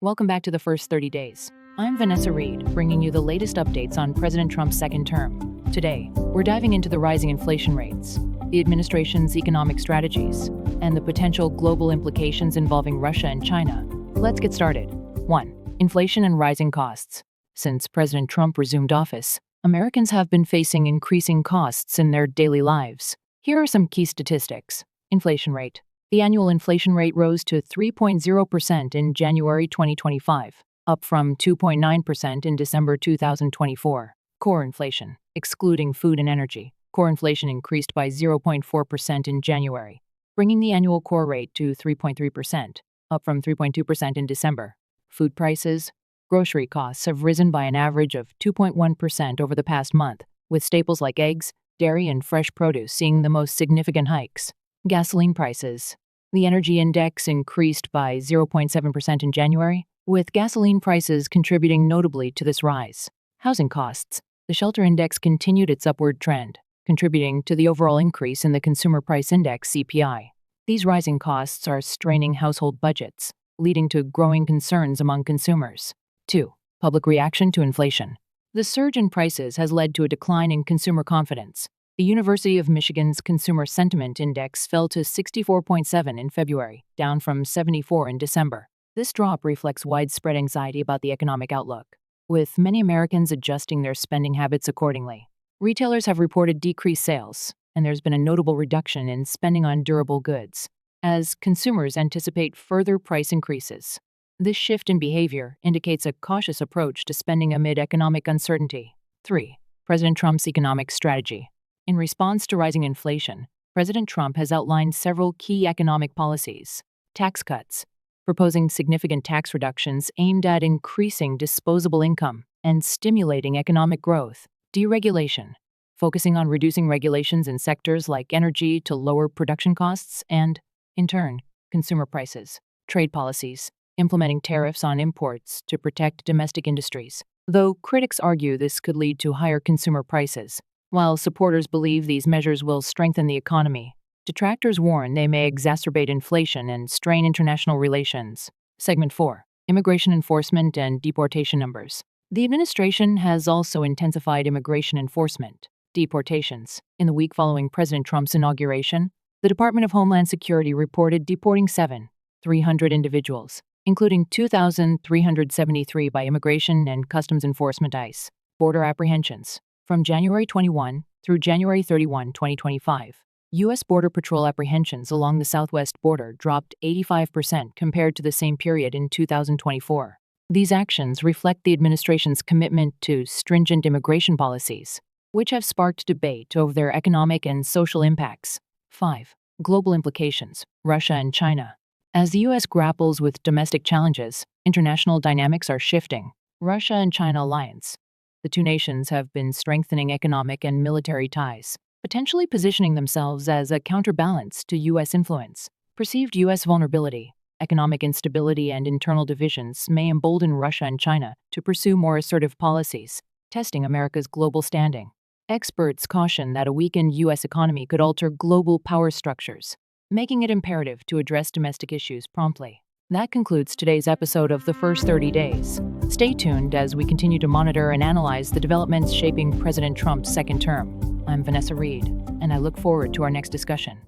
Welcome back to the first 30 days. I'm Vanessa Reed, bringing you the latest updates on President Trump's second term. Today, we're diving into the rising inflation rates, the administration's economic strategies, and the potential global implications involving Russia and China. Let's get started. 1. Inflation and rising costs. Since President Trump resumed office, Americans have been facing increasing costs in their daily lives. Here are some key statistics. Inflation rate. The annual inflation rate rose to 3.0% in January 2025, up from 2.9% in December 2024. Core inflation, excluding food and energy. Core inflation increased by 0.4% in January, bringing the annual core rate to 3.3%, up from 3.2% in December. Food prices. Grocery costs have risen by an average of 2.1% over the past month, with staples like eggs, dairy, and fresh produce seeing the most significant hikes. Gasoline prices. The energy index increased by 0.7% in January, with gasoline prices contributing notably to this rise. Housing costs. The shelter index continued its upward trend, contributing to the overall increase in the Consumer Price Index (CPI). These rising costs are straining household budgets, leading to growing concerns among consumers. 2. Public reaction to inflation. The surge in prices has led to a decline in consumer confidence. The University of Michigan's Consumer Sentiment Index fell to 64.7 in February, down from 74 in December. This drop reflects widespread anxiety about the economic outlook, with many Americans adjusting their spending habits accordingly. Retailers have reported decreased sales, and there's been a notable reduction in spending on durable goods, as consumers anticipate further price increases. This shift in behavior indicates a cautious approach to spending amid economic uncertainty. 3. President Trump's economic strategy. In response to rising inflation, President Trump has outlined several key economic policies. Tax cuts, proposing significant tax reductions aimed at increasing disposable income and stimulating economic growth. Deregulation, focusing on reducing regulations in sectors like energy to lower production costs and, in turn, consumer prices. Trade policies, implementing tariffs on imports to protect domestic industries, though critics argue this could lead to higher consumer prices. While supporters believe these measures will strengthen the economy, detractors warn they may exacerbate inflation and strain international relations. Segment 4. Immigration enforcement and deportation numbers. The administration has also intensified immigration enforcement. Deportations. In the week following President Trump's inauguration, the Department of Homeland Security reported deporting 7,300 individuals, including 2,373 by Immigration and Customs Enforcement (ICE). Border apprehensions. From January 21 through January 31, 2025, U.S. Border Patrol apprehensions along the southwest border dropped 85% compared to the same period in 2024. These actions reflect the administration's commitment to stringent immigration policies, which have sparked debate over their economic and social impacts. 5. Global implications. Russia and China. As the U.S. grapples with domestic challenges, international dynamics are shifting. Russia and China alliance. The two nations have been strengthening economic and military ties, potentially positioning themselves as a counterbalance to U.S. influence. Perceived U.S. vulnerability, economic instability, and internal divisions may embolden Russia and China to pursue more assertive policies, testing America's global standing. Experts caution that a weakened U.S. economy could alter global power structures, making it imperative to address domestic issues promptly. That concludes today's episode of The First 30 Days. Stay tuned as we continue to monitor and analyze the developments shaping President Trump's second term. I'm Vanessa Reed, and I look forward to our next discussion.